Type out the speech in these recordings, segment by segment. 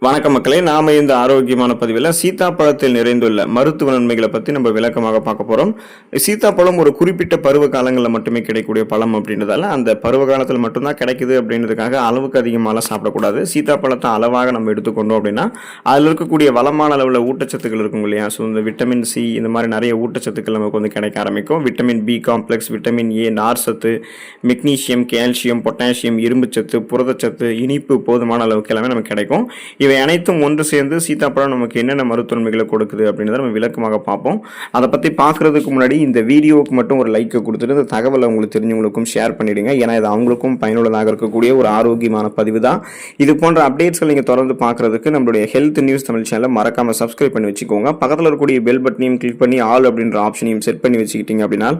வணக்க மக்களே, நாம இந்த ஆரோக்கியமான பதிவில் சீத்தாப்பழத்தில் நிறைந்துள்ள மருத்துவ நன்மைகளை பத்தி நம்ம விளக்கமாக பார்க்க போறோம். சீத்தாப்பழம் ஒரு குறிப்பிட்ட பருவ காலங்களில் மட்டுமே கிடைக்கக்கூடிய பழம் அப்படின்றதால அந்த பருவ காலத்தில் மட்டும்தான் கிடைக்குது அப்படின்றதுக்காக அளவுக்கு அதிகமாலாம் சாப்பிடக்கூடாது. சீத்தாப்பழத்தை அளவாக நம்ம எடுத்துக்கொண்டோம் அப்படின்னா அதில் இருக்கக்கூடிய வளமான அளவில் ஊட்டச்சத்துக்கள் இருக்கும் இல்லையா. ஸோ இந்த விட்டமின் சி இந்த மாதிரி நிறைய ஊட்டச்சத்துக்கள் நமக்கு வந்து கிடைக்க ஆரம்பிக்கும். Vitamin B complex, vitamin A, நார் சத்து, மெக்னீசியம், கால்சியம், பொட்டாசியம், இரும்புச்சத்து, புரதச்சத்து, இனிப்பு போதுமான அளவுக்கு எல்லாமே நமக்கு கிடைக்கும். இவை அனைத்தும் ஒன்று சேர்ந்து சீத்தாப்பழம் நமக்கு என்னென்ன மருத்துவன்மைகளை கொடுக்குது அப்படின்றத நம்ம விளக்கமாக பார்ப்போம். அதை பற்றி பார்க்குறதுக்கு முன்னாடி இந்த வீடியோவுக்கு மட்டும் ஒரு லைக்கை கொடுத்துட்டு இந்த தகவலை உங்களுக்கு தெரிஞ்சவங்களுக்கும் ஷேர் பண்ணிவிடுங்க. ஏன்னா இது அவங்களுக்கும் பயனுள்ளதாக இருக்கக்கூடிய ஒரு ஆரோக்கியமான பதிவு தான். இது போன்ற அப்டேட்ஸ்கள் நீங்கள் தொடர்ந்து பார்க்குறதுக்கு நம்மளுடைய ஹெல்த் நியூஸ் தமிழ் சேனலை மறக்காமல் சப்ஸ்கிரைப் பண்ணி வச்சுக்கோங்க. பக்கத்தில் இருக்கக்கூடிய பெல் பட்டனையும் கிளிக் பண்ணி ஆல் அப்படின்ற ஆப்ஷனையும் செட் பண்ணி வச்சுக்கிட்டீங்க அப்படின்னா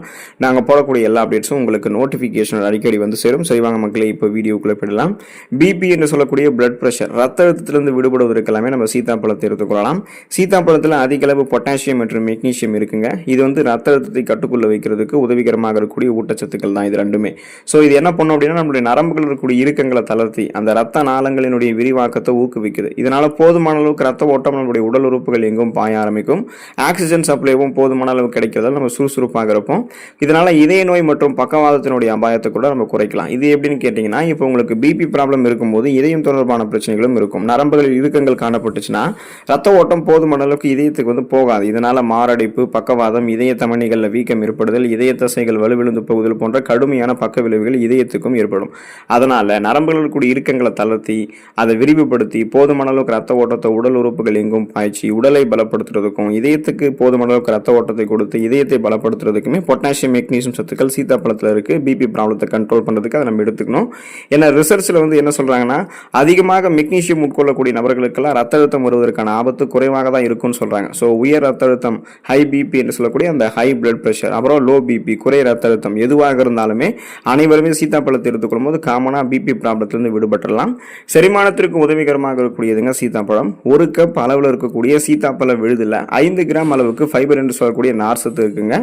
நாங்கள் போடக்கூடிய எல்லா அப்டேட்ஸும் உங்களுக்கு நோட்டிஃபிகேஷன் அடிக்கடி வந்து சேரும். சரிவாங்க மக்களே, இப்போ வீடியோக்குள்ளே போயிடலாம். பிபி என்று சொல்லக்கூடிய பிளட் ப்ரெஷர், ரத்த அழுத்தத்திலிருந்து விடுபடுவதற்கு எல்லாமே நம்ம சீத்தாப்பழத்தை எடுத்துக்கொள்ளலாம். சீத்தாப்பழத்தில் அதிக அளவு பொட்டாசியம் மற்றும் மெக்னீசியம் இருக்குங்க. இது வந்து ரத்த அழுத்தத்தை கட்டுக்குள்ள வைக்கிறதுக்கு உதவிகரமாக இருக்கக்கூடிய ஊட்டச்சத்துக்கள் தான் இது ரெண்டுமே. ஸோ இது என்ன பண்ணும் அப்படின்னா நம்மளுடைய நரம்புகள் இருக்கக்கூடிய இறுக்கங்களை தளர்த்தி அந்த ரத்த நாளங்களினுடைய விரிவாக்கத்தை ஊக்குவிக்குது. இதனால போதுமான அளவுக்கு ரத்த ஓட்டம் நம்மளுடைய உடல் உறுப்புகள் எங்கும் பாய ஆரம்பிக்கும். ஆக்சிஜன் சப்ளைவும் போதுமான அளவு கிடைக்கிறதால நம்ம சுறுசுறுப்பாக இருப்போம். இதனால இதய நோய் மற்றும் பக்கவாதத்தினுடைய அபாயத்தை கூட நம்ம குறைக்கலாம். இது எப்படின்னு கேட்டீங்கன்னா, இப்போ உங்களுக்கு பிபி ப்ராப்ளம் இருக்கும்போது இதயம் தொடர்பான பிரச்சனைகளும் இருக்கும். நரம்புகளில் இறுக்கங்கள் காணப்பட்டுச்சுன்னா ரத்த ஓட்டம் போதுமான அளவுக்கு இதயத்துக்கு வந்து போகாது. இதனால மாரடைப்பு, பக்கவாதம், இதய தமனிகளில் வீக்கம் ஏற்படுதல், இதய தசைகள் வலுவிழுந்து போகுதல் போன்ற கடுமையான பக்க விளைவுகள் இதயத்துக்கும் ஏற்படும். அதனால நரம்புகளில் கூடிய இறுக்கங்களை தளர்த்தி அதை விரிவுபடுத்தி போதுமான அளவுக்கு ரத்த ஓட்டத்தை உடல் உறுப்புகள் எங்கும் பாய்ச்சி உடலை பலப்படுத்துறதுக்கும் இதயத்துக்கு போதுமான அளவுக்கு ரத்த ஓட்டத்தை கொடுத்து இதயத்தை பலப்படுத்துறதுக்குமே பொட்டாசியம், மெக்னீசியம் சத்துக்கள் சீத்தாப்பழத்தில் இருக்கு. பிபி ப்ராப்ளத்தை கண்ட்ரோல் பண்ணுறதுக்கு அதை நம்ம எடுத்துக்கணும். ஏன்னா ரிசர்ச்சில் வந்து என்ன சொல்றாங்கன்னா, அதிகமாக மெக்னீசியம் உட்கொள்ளக்கூடிய நபர்களுக்கெல்லாம் ரத்த அழுத்தம் வருவதற்கான ஆபத்து குறைவாக தான் இருக்கும்னு சொல்றாங்க. ஸோ உயர் ரத்த அழுத்தம், ஹை பிபி என்று சொல்லக்கூடிய அந்த ஹை பிளட் பிரஷர், அப்புறம் லோ பிபி குறை ரத்த அழுத்தம் எதுவாக இருந்தாலுமே அனைவருமே சீத்தாப்பழத்தை எடுத்துக்கொள்ளும் போது காமனா பிபி ப்ராப்ளத்திலிருந்து விடுபட்டுடலாம். செரிமானத்திற்கு உதவிகரமாக இருக்கக்கூடியதுங்க சீத்தாப்பழம். ஒரு கப் அளவில் இருக்கக்கூடிய சீத்தாப்பழ விழுதுல 5 கிராம் அளவுக்கு ஃபைபர் என்று சொல்லக்கூடிய நார் சத்து இருக்குங்க.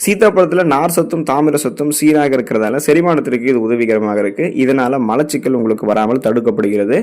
சீத்தாப்பழத்தில் நார் சத்தும் தாமிர சத்தும் சீராக இருக்கிறதால செரிமானத்திற்கு இது உதவிகரமாக இருக்கு. இதனால மலச்சிக்கல் உங்களுக்கு வராமல் தடுக்கப்படுகிறது.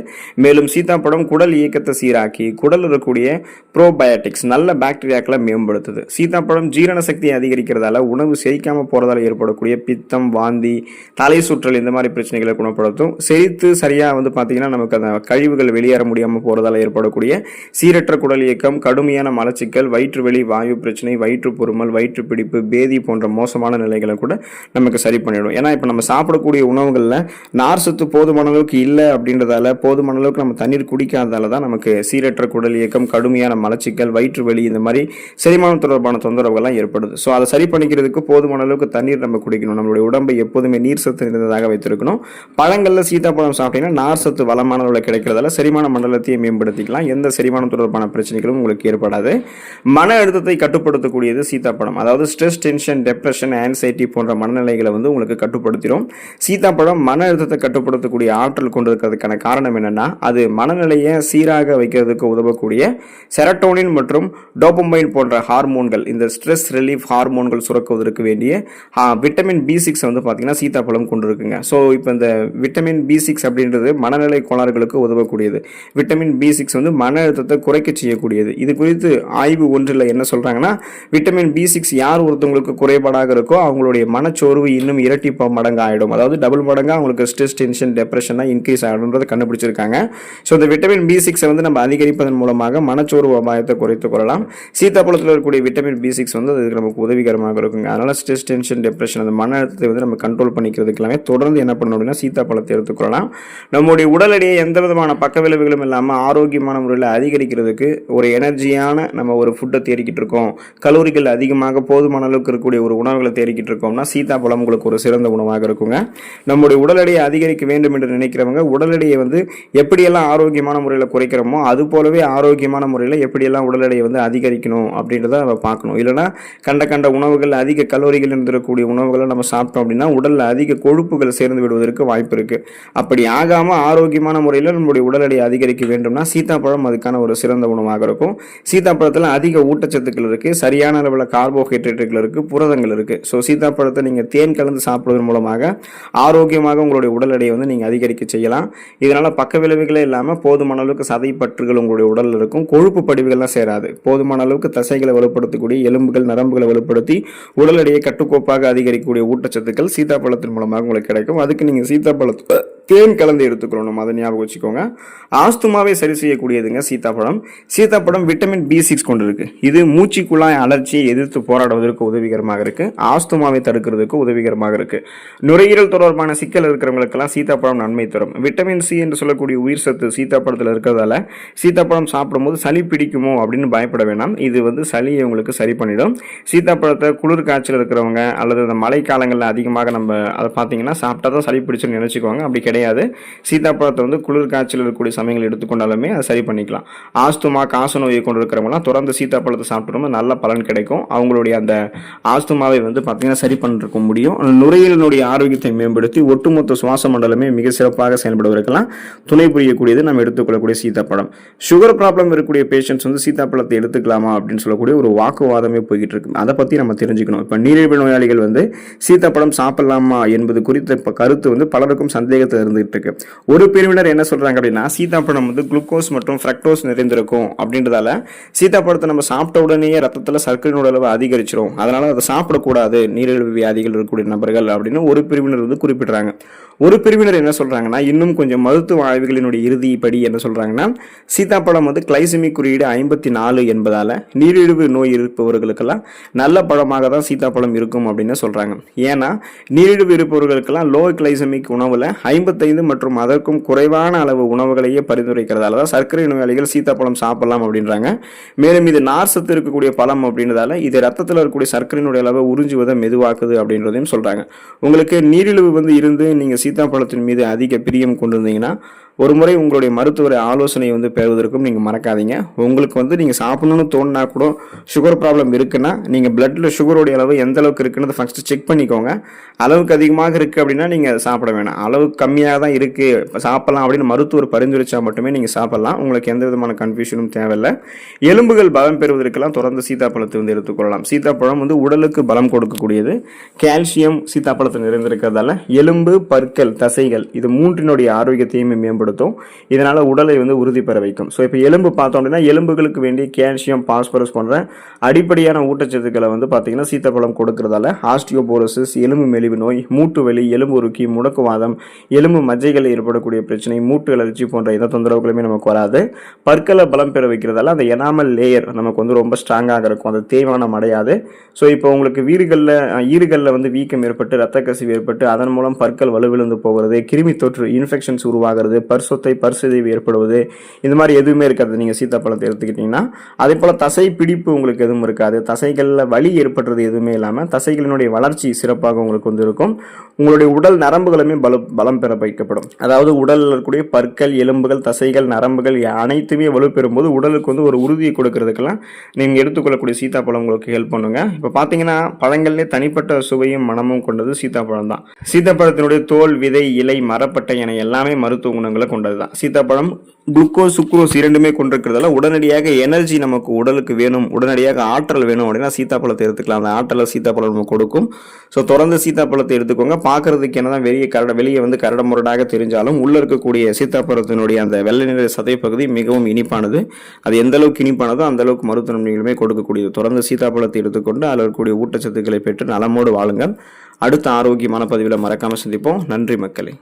மேலும் சீத்தாப்பழம் குடல் இயக்கத்தை சீராக்கி குடல் இருக்கக்கூடிய ப்ரோபயோட்டிக்ஸ் நல்ல பாக்டீரியாக்களை மேம்படுத்துது. சீத்தாப்பழம் ஜீரண சக்தியை அதிகரிக்கிறதால உணவு செரிக்காம போறதால ஏற்படக்கூடிய பித்தம், வாந்தி, தலை சுற்றல் இந்த மாதிரி பிரச்சனைகளை குணப்படுத்தும். செரித்து சரியா வந்து பாத்தீங்கன்னா நமக்கு அந்த கழிவுகள் வெளியேற முடியாம போறதால ஏற்படக்கூடிய சீரற்ற குடல் இயக்கம், கடுமையான மலச்சிக்கல், வயிற்று வெளி, வாயு பிரச்சனை, வயிற்று பொறுமல், வயிற்று பிடிப்பு, பேதி போன்ற மோசமான நிலைகளை கூட நமக்கு சரி பண்ணிடும். ஏன்னா இப்ப நம்ம சாப்பிடக்கூடிய உணவுகள்ல நார் சத்து போதுமான அளவுக்கு இல்லை அப்படின்றதால, போதுமான அளவுக்கு நம்ம தண்ணீர் குடிக்காததால தான் நமக்கு சீரற்ற குடல் இயக்கம், கடுமையான மலச்சிக்கல், வயிற்று வலி இந்த மாதிரி செரிமானம் தொடர்பான தொந்தரவுகள்லாம் ஏற்படுது. ஸோ அதை சரி பண்ணிக்கிறதுக்கு போதுமான அளவுக்கு தண்ணீர் நம்ம குடிக்கணும். நம்மளுடைய உடம்பை எப்போதுமே நீர் சத்து நிறைந்ததாக வைத்திருக்கணும். பழங்களில் சீத்தாப்பழம் சாப்பிட்டீங்கன்னா நார் சத்து வளமான அளவில் கிடைக்கிறதால செரிமான மண்டலத்தையே மேம்படுத்திக்கலாம். எந்த செரிமானம் தொடர்பான பிரச்சனைகளும் உங்களுக்கு ஏற்படாது. மன அழுத்தத்தை கட்டுப்படுத்தக்கூடியது சீத்தாப்பழம். அதாவது ஸ்ட்ரெஸ், டென்ஷன், டிப்ரெஷன், ஆன்சைட்டி போன்ற மனநிலைகளை வந்து உங்களுக்கு கட்டுப்படுத்திடும். சீத்தாப்பழம் மன அழுத்தத்தை கட்டுப்படுத்தக்கூடிய ஆற்றல் கொண்டிருக்கிறதுக்கான காரணம் என்னன்னா, அது மனநிலையை சீராக வைக்கிறதுக்கு உதவக்கூடிய செரட்டோனின் மற்றும் டோபமைன் போன்ற ஹார்மோன்கள், இந்த ஸ்ட்ரெஸ் ரிலீஃப் ஹார்மோன்கள் சுரக்குவதற்கு வேண்டிய விட்டமின் B6 வந்து பார்த்தீங்கன்னா சீத்தாப்பழம் கொண்டிருக்குங்க. ஸோ இப்போ இந்த விட்டமின் B6 அப்படின்றது மனநிலை கோளாறுகளுக்கு உதவக்கூடியது. விட்டமின் B6 வந்து மன அழுத்தத்தை குறைக்க செய்யக்கூடியது. இது குறித்து ஆய்வு ஒன்றில் என்ன சொல்றாங்கன்னா, விட்டமின் B6 யார் ஒருத்தவங்களுக்கு குறைபாடாக இருக்கோ அவங்களுடைய மனச்சோர்வு இன்னும் இரட்டி மடங்கு ஆயிடும். அதாவது டபுள் மடங்காக அவங்களுக்கு ஸ்ட்ரெஸ், டென்ஷன், டிப்ரெஷன் இன்க்ரீஸ் ஆகிடும்ன்றதை கண்டுபிடிச்சிருக்காங்க. ஸோ இந்த விட்டமின் B6 வந்து நம்ம அதிகரிப்பதன் மூலமாக மனச்சோர்வு அபாயத்தை குறைத்துக் கொள்ளலாம். சீத்தாப்பழத்தில் இருக்கக்கூடிய விட்டமின் B6 வந்து அதுக்கு நமக்கு உதவிகரமாக இருக்குங்க. அதனால ஸ்ட்ரெஸ், டென்ஷன், டிப்ரெஷன் அந்த மன அழுத்தத்தை வந்து நம்ம கண்ட்ரோல் பண்ணிக்கிறதுக்கு எல்லாமே தொடர்ந்து என்ன பண்ணணும் அப்படின்னா சீத்தாப்பழத்தை எடுத்துக்கொள்ளலாம். நம்முடைய உடல் எடையை எந்த விதமான பக்க விளைவுகளும் இல்லாமல் ஆரோக்கியமான முறையில் அதிகரிக்கிறதுக்கு ஒரு எனர்ஜியான நம்ம ஒரு ஃபுட்டை தேடிக்கிட்டு இருக்கோம், கலோரிகள் அதிகமாக போதுமான அளவுக்கு இருக்கக்கூடிய ஒரு உணவுகளை தேடிக்கிட்டு இருக்கோம்னா சீத்தாப்பழம் உங்களுக்கு ஒரு சிறந்த உணவாக இருக்குங்க. நம்முடைய உடல் எடையை அதிகரிக்க வேண்டும் என்று நினைக்கிறவங்க உடல் எடையை வந்து எப்படியெல்லாம் ஆரோக்கியமான முறையில் குறைக்கிறோமோ அது போலவே ஆரோக்கியமான முறையில் எப்படியெல்லாம் உடல் எடையை வந்து அதிகரிக்கணும் அப்படின்றத நம்ம பார்க்கணும். இல்லைனா கண்ட உணவுகள், அதிக கலோரிகள் இருந்திருக்கக்கூடிய உணவுகளை நம்ம சாப்பிட்டோம் அப்படின்னா உடலில் அதிக கொழுப்புகள் சேர்ந்து விடுவதற்கு வாய்ப்பு இருக்கு. அப்படி ஆகாம ஆரோக்கியமான முறையில் நம்மளுடைய உடல் எடையை அதிகரிக்க வேண்டும்னா சீத்தாப்பழம் அதுக்கான ஒரு சிறந்த உணவாக இருக்கும். சீத்தாப்பழத்தில் அதிக ஊட்டச்சத்துக்கள் இருக்கு, சரியான அளவில் கார்போஹைட்ரேட்டுகள் இருக்கு, புரதங்கள் இருக்கு. ஸோ சீத்தாப்பழத்தை நீங்கள் தேன் கலந்து சாப்பிடுவதன் மூலமாக ஆரோக்கியமாக உங்களுடைய உடல் எடையை வந்து நீங்கள் அதிகரிக்க செய்யலாம். இதனால பக்க விளைவுகளே இல்லாமல் போதுமான அளவுக்கு சதை பற்றுகள் உங்களுடைய உடலில் இருக்கும். கொழுப்பு படிவுகள்லாம் சேராது. போதுமான அளவுக்கு தசைகளை வலுப்படுத்தக்கூடிய எலும்புகள் நரம்புகளை வலுப்படுத்தி உடல் எடையை கட்டுக்கோப்பாக அதிகரிக்கக்கூடிய ஊட்டச்சத்துக்கள் சீத்தாப்பழத்தின் மூலமாக உங்களுக்கு கிடைக்கும். அதுக்கு நீங்கள் சீத்தாப்பழத்தை தேன் கலந்து எடுத்துக்கணும். அதை ஞாபகம் வச்சுக்கோங்க. ஆஸ்துமாவை சரி செய்யக்கூடியதுங்க சீத்தாப்பழம். சீத்தாப்பழம் விட்டமின் B6 கொண்டு இருக்கு. இது மூச்சு குழாய் அலர்ச்சியை எதிர்த்து போராடுவதற்கு உதவிகரமாக இருக்கு. ஆஸ்துமாவை தடுக்கிறதுக்கு உதவிகரமாக இருக்கு. நுரையீரல் தொடர்பான சிக்கல் இருக்கிறவங்களுக்கெல்லாம் சீத்தாப்பழம் நன்மை தரும். விட்டமின் C என்று சொல்லக்கூடிய உயிர் சத்து சீத்தாப்பழத்தில் இருக்கிறதால சீத்தாப்பழம் சாப்பிடும்போது சளி பிடிக்குமோ அப்படின்னு பயப்பட வேண்டாம். இது சளியை உங்களுக்கு சரி பண்ணிடும். சீத்தாப்பழத்தை குளிர் காய்ச்சல் இருக்கிறவங்க அல்லது இந்த மழை காலங்களில் அதிகமாக நம்ம அதை பார்த்தீங்கன்னா சாப்பிட்டா தான் சளி பிடிச்சுன்னு நினைச்சுக்குவாங்க. அப்படி கிடையாது. சீத்தாப்பழத்தை குளிர் காய்ச்சல் இருக்கக்கூடிய சமயங்கள் எடுத்துக்கொண்டாலுமே அதை சரி பண்ணிக்கலாம். ஆஸ்துமா காச நோயை கொண்டு இருக்கிறவங்களாம் தொடர்ந்து சீத்தாப்பழத்தை சாப்பிட்டு நல்ல பலன் கிடைக்கும். அவங்களுடைய அந்த ஆஸ்துமாவை பார்த்தீங்கன்னா சரி பண்ணிருக்க முடியும். நுரையீரலினுடைய ஆரோக்கியத்தை மேம்படுத்தி ஒட்டுமொத்த சுவாச மண்டலமே மிக சிறப்பாக செயல்படுவதற்கெல்லாம் துணை புரியக்கூடியது நம்ம எடுத்துக்கொள்ளக்கூடிய சீத்தாப்பழம். சுகர் ப்ராப்ளம் இருக்கக்கூடிய பேஷண்ட்ஸ் சீத்தாப்பழத்தை எடுத்துக்கலாமா அப்படின்னு சொல்லக்கூடிய ஒரு வாக்குவாதமே போய்கிட்டு இருக்கு. அதை பத்தி நம்ம தெரிஞ்சுக்கணும். இப்ப நீரிழிவு நோயாளிகள் சீத்தாப்பழம் சாப்பிடலாமா என்பது குறித்த கருத்து பலருக்கும் சந்தேகத்தை இருந்துகிட்டு இருக்கு. ஒரு பிரிவினர் என்ன சொல்றாங்க அப்படின்னா சீத்தாப்பழம் குளுக்கோஸ் மற்றும் ஃப்ரக்டோஸ் நிறைந்திருக்கும் அப்படின்றதால சீத்தாப்பழத்தை நம்ம சாப்பிட்ட உடனே ரத்தத்தில் சர்க்கரையின் அளவு அதிகரிச்சிடும், அதனால அதை சாப்பிடக்கூடாது நீரிழிவு வியாதிகள் இருக்கக்கூடிய நபர்கள் அப்படின்னு ஒரு பிரிவினர் குறிப்பிடுறாங்க. ஒரு பிரிவினர் என்ன சொல்றாங்கன்னா இன்னும் கொஞ்சம் மருத்துவ ஆய்வுகளினுடைய இறுதிப்படி என்ன சொல்றாங்கன்னா சீத்தாப்பழம் கிளைசெமிக் குறியீடு 54 என்பதால நீரிழிவு நோய் இருப்பவர்களுக்கெல்லாம் நல்ல பழமாக தான் சீத்தாப்பழம் இருக்கும் அப்படின்னு சொல்றாங்க. ஏன்னா நீரிழிவு இருப்பவர்களுக்கெல்லாம் லோ கிளைசெமிக் உணவுல 55 மற்றும் அதற்கும் குறைவான அளவு உணவுகளையே பரிந்துரைக்கிறதால தான் சர்க்கரை நோயாளிகள் சீத்தாப்பழம் சாப்பிடலாம் அப்படின்றாங்க. மேலும் இது நார் சத்து இருக்கக்கூடிய பழம் அப்படின்றதால இது ரத்தத்தில் இருக்கக்கூடிய சர்க்கரையினுடைய அளவை உறிஞ்சுவதை மெதுவாக்குது அப்படின்றதையும் சொல்றாங்க. உங்களுக்கு நீரிழிவு இருந்து நீங்க சீத்தாப்பழத்தின் மீது அதிக பிரியம் கொண்டிருந்தீங்கன்னா ஒரு முறை உங்களுடைய மருத்துவரை ஆலோசனை பெறுவதற்கும் நீங்கள் மறக்காதீங்க. உங்களுக்கு நீங்கள் சாப்பிடணும்னு தோணுனா கூட சுகர் ப்ராப்ளம் இருக்குன்னா நீங்கள் பிளட்ல சுகரோடைய அளவு எந்த அளவுக்கு இருக்குன்னு ஃபர்ஸ்ட் செக் பண்ணிக்கோங்க. அளவுக்கு அதிகமாக இருக்குது அப்படின்னா நீங்கள் சாப்பிட வேணாம். அளவுக்கு கம்மியாக தான் இருக்குது சாப்பிடலாம் அப்படின்னு மருத்துவர் பரிந்துரைச்சா மட்டுமே நீங்கள் சாப்பிடலாம். உங்களுக்கு எந்த விதமான கன்ஃபியூஷனும் தேவையில்லை. எலும்புகள் பலம் பெறுவதற்கெல்லாம் தொடர்ந்து சீத்தாப்பழத்தை எடுத்துக்கொள்ளலாம். சீத்தாப்பழம் உடலுக்கு பலம் கொடுக்கக்கூடியது. கால்சியம் சீத்தாப்பழத்தில் நிறைந்திருக்கிறதால எலும்பு பற்கள் தசைகள் இது மூன்றினுடைய ஆரோக்கியத்தையும் மேம்படுத்தும். இதனால உடலை உறுதி பெற வைக்கும். ஸோ இப்போ எலும்பு பார்த்தோம் அப்படின்னா எலும்புகளுக்கு வேண்டிய கால்சியம் பாஸ்பரஸ் போன்ற அடிப்படையான ஊட்டச்சத்துக்களை பார்த்தீங்கன்னா சீத்தாப்பழம் கொடுக்கறதால ஆஸ்டியோபோரோசிஸ் எலும்பு மெலிவு நோய் மூட்டு வலி எலும்பு உருக்கி முடக்குவாதம் எலும்பு மஜ்ஜைகளில் ஏற்படக்கூடிய பிரச்சனை மூட்டு அலர்ச்சி போன்ற எந்த தொந்தரவுகளுமே நமக்கு வராது. பற்களை பலம் பெற வைக்கிறதால அந்த எனாமல் லேயர் நமக்கு ரொம்ப ஸ்ட்ராங்காக இருக்கும். அது தேய்மானம் அடையாது. ஸோ இப்போ உங்களுக்கு ஈறுகளில் வீக்கம் ஏற்பட்டு ரத்த கசிவு ஏற்பட்டு அதன் மூலம் பற்கள் வலுவிழந்து போகிறது, கிருமி தொற்று இன்ஃபெக்ஷன்ஸ் உருவாகிறது, பற்சிதைவு ஏற்படுவது இந்த மாதிரி எதுவுமே இருக்காது நீங்கள் சீத்தாப்பழத்தை எடுத்துக்கிட்டீங்கன்னா. அதே போல தசை பிடிப்பு உங்களுக்கு எதுவும் இருக்காது. தசைகளில் வலி ஏற்படுறது எதுவுமே இல்லாமல் தசைகளினுடைய வளர்ச்சி சிறப்பாக உங்களுக்கு இருக்கும். உங்களுடைய உடல் நரம்புகளுமே பலம் பெற வைக்கப்படும். அதாவது உடலில் இருக்கக்கூடிய பற்கள் எலும்புகள் தசைகள் நரம்புகள் அனைத்துமே வலுப்பெறும் போது உடலுக்கு ஒரு உறுதியை கொடுக்கறதுக்கெல்லாம் நீங்கள் எடுத்துக்கொள்ளக்கூடிய சீத்தாப்பழம் உங்களுக்கு ஹெல்ப் பண்ணுங்க. இப்போ பார்த்தீங்கன்னா பழங்கள்லேயே தனிப்பட்ட சுவையும் மனமும் கொண்டது சீத்தாப்பழம் தான். சீத்தாப்பழத்தினுடைய தோல் விதை இலை மரப்பட்டை என எல்லாமே மருத்துவ குணங்களை கொண்டதுதான். சீத்தாப்பழம் குளுக்கோஸ் சுக்ரோஸ் இரண்டுமே கொண்டிருக்கிறதால உடனடியாக எனர்ஜி நமக்கு உடலுக்கு வேணும், உடனடியாக ஆற்றல் வேணும் அப்படின்னா சீத்தாப்பழத்தை எடுத்துக்கலாம். அந்த ஆற்றலை சீத்தாப்பழம் நமக்கு கொடுக்கும். ஸோ தொடர்ந்து சீத்தாப்பழத்தை எடுத்துக்கோங்க. பார்க்கறதுக்கு என்னதான் வெளியே கரட முரடாக தெரிஞ்சாலும் உள்ள இருக்கக்கூடிய சீத்தாப்பழத்தினுடைய அந்த வெள்ளை நிற சதை பகுதி மிகவும் இனிப்பானது. அது எந்த அளவுக்கு இனிப்பானதோ அந்த அளவுக்கு மருத்துவ நன்மைகளுமே கொடுக்கக்கூடியது. தொடர்ந்து சீத்தாப்பழத்தை எடுத்துக்கொண்டு அதில் இருக்கக்கூடிய ஊட்டச்சத்துக்களை பெற்று நலமோடு வாழுங்கள். அடுத்த ஆரோக்கியமான பதிவில் மறக்காம சந்திப்போம். நன்றி மக்களே.